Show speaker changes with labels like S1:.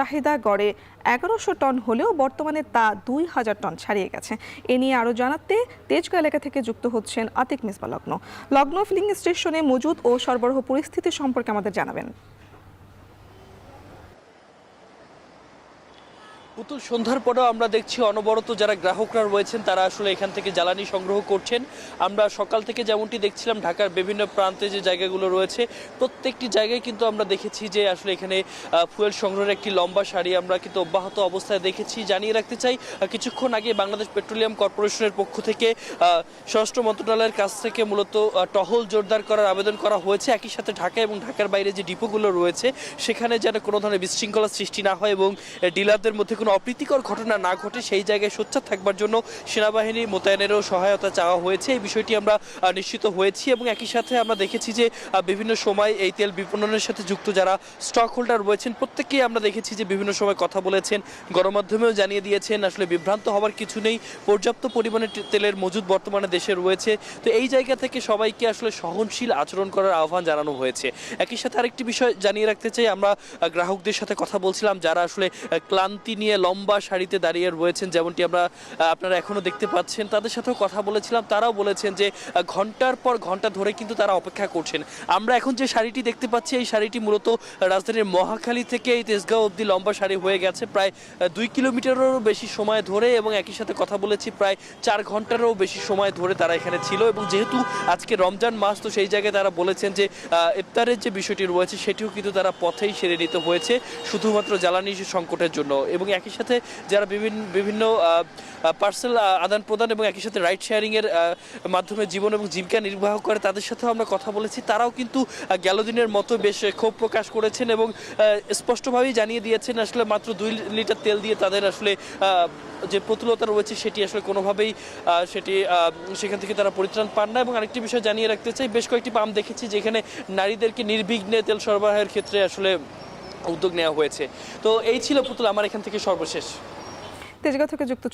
S1: চাহিদা গড়ে ১১০০ টন হলেও বর্তমানে তা ২,০০০ টন ছাড়িয়ে গেছে। এ নিয়ে আরও জানাতে তেজগাঁ এলাকা থেকে যুক্ত হচ্ছেন আতিক মিসবা লগ্ন। লগ্ন ফিলিং স্টেশনে মজুদ ও সরবরাহ পরিস্থিতি সম্পর্কে আমাদের জানাবেন।
S2: পুতুল, সন্ধ্যার পরেও আমরা দেখছি অনবরত যারা গ্রাহকরা রয়েছেন তারা আসলে এখান থেকে জ্বালানি সংগ্রহ করছেন। আমরা সকাল থেকে যেমনটি দেখছিলাম ঢাকার বিভিন্ন প্রান্তে যে জায়গাগুলো রয়েছে প্রত্যেকটি জায়গায় কিন্তু আমরা দেখেছি যে আসলে এখানে ফুয়েল সংগ্রহের একটি লম্বা সারি আমরা কিন্তু অব্যাহত অবস্থায় দেখেছি। জানিয়ে রাখতে চাই, কিছুক্ষণ আগে বাংলাদেশ পেট্রোলিয়াম কর্পোরেশনের পক্ষ থেকে স্বরাষ্ট্র মন্ত্রণালয়ের কাছ থেকে মূলত টহল জোরদার করার আবেদন করা হয়েছে। একই সাথে ঢাকা এবং ঢাকার বাইরে যে ডিপোগুলো রয়েছে সেখানে যেন কোনো ধরনের বিশৃঙ্খলা সৃষ্টি না হয় এবং ডিলারদের মধ্যে অপ্রীতিকর ঘটনা না ঘটে সেই জায়গায় সোচ্চার থাকবার জন্য সেনাবাহিনী মোতায়েনেরও সহায়তা চাওয়া হয়েছে। এই বিষয়টি আমরা নিশ্চিত হয়েছি এবং একই সাথে আমরা দেখেছি যে বিভিন্ন সময় এই তেল বিপণনের সাথে যুক্ত যারা স্টক হোল্ডার রয়েছেন প্রত্যেকেই আমরা দেখেছি যে বিভিন্ন সময় কথা বলেছেন, গণমাধ্যমেও জানিয়ে দিয়েছেন আসলে বিভ্রান্ত হওয়ার কিছু নেই, পর্যাপ্ত পরিমাণে তেলের মজুদ বর্তমানে দেশে রয়েছে। তো এই জায়গা থেকে সবাইকে আসলে সহনশীল আচরণ করার আহ্বান জানানো হয়েছে। একই সাথে আরেকটি বিষয় জানিয়ে রাখতে চাই, আমরা গ্রাহকদের সাথে কথা বলছিলাম যারা আসলে ক্লান্তি নিয়ে লম্বা সারিতে দাঁড়িয়ে রয়েছেন, যেমনটি আপনারা এখনো দেখতে পাচ্ছেন। তাদের সাথেও কথা বলেছিলাম, তারাও বলেছেন যে ঘন্টার পর ঘন্টা ধরে কিন্তু তারা অপেক্ষা করছেন। আমরা এখন যে শাড়িটি দেখতে পাচ্ছি এই শাড়িটি মূলত রাজধানীর মহাখালী থেকে এই তেজগাঁও অবধি লম্বা শাড়ি হয়ে গেছে প্রায় ২ কিলোমিটারেরও বেশি সময় ধরে এবং একই সাথে কথা বলেছি প্রায় ৪ ঘন্টারও বেশি সময় ধরে তারা এখানে ছিল। এবং যেহেতু আজকে রমজান মাস, তো সেই জায়গায় তারা বলেছেন যে ইফতারের যে বিষয়টি রয়েছে সেটিও কিন্তু তারা পথেই সেরে নিতে হয়েছে শুধুমাত্র জ্বালানি সংকটের জন্য। এবং একই সাথে যারা বিভিন্ন পার্সেল আদান প্রদান এবং একই সাথে রাইড শেয়ারিংয়ের মাধ্যমে জীবন এবং জীবিকা নির্বাহ করে তাদের সাথেও আমরা কথা বলেছি, তারাও কিন্তু গেল দিনের মতো বেশ ক্ষোভ প্রকাশ করেছেন এবং স্পষ্টভাবেই জানিয়ে দিয়েছেন আসলে মাত্র ২ লিটার তেল দিয়ে তাদের আসলে যে প্রতুলতা রয়েছে সেটি আসলে কোনোভাবেই সেখান থেকে তারা পরিত্রাণ পান না। এবং আরেকটি বিষয় জানিয়ে রাখতে চাই, বেশ কয়েকটি পাম্প দেখেছি যেখানে নারীদেরকে নির্বিঘ্নে তেল সরবরাহের ক্ষেত্রে আসলে উদ্যোগ নেওয়া হয়েছে। তো এই ছিল পুতুল আমার এখান থেকে সর্বশেষ।
S1: তেজগাঁও থেকে যুক্ত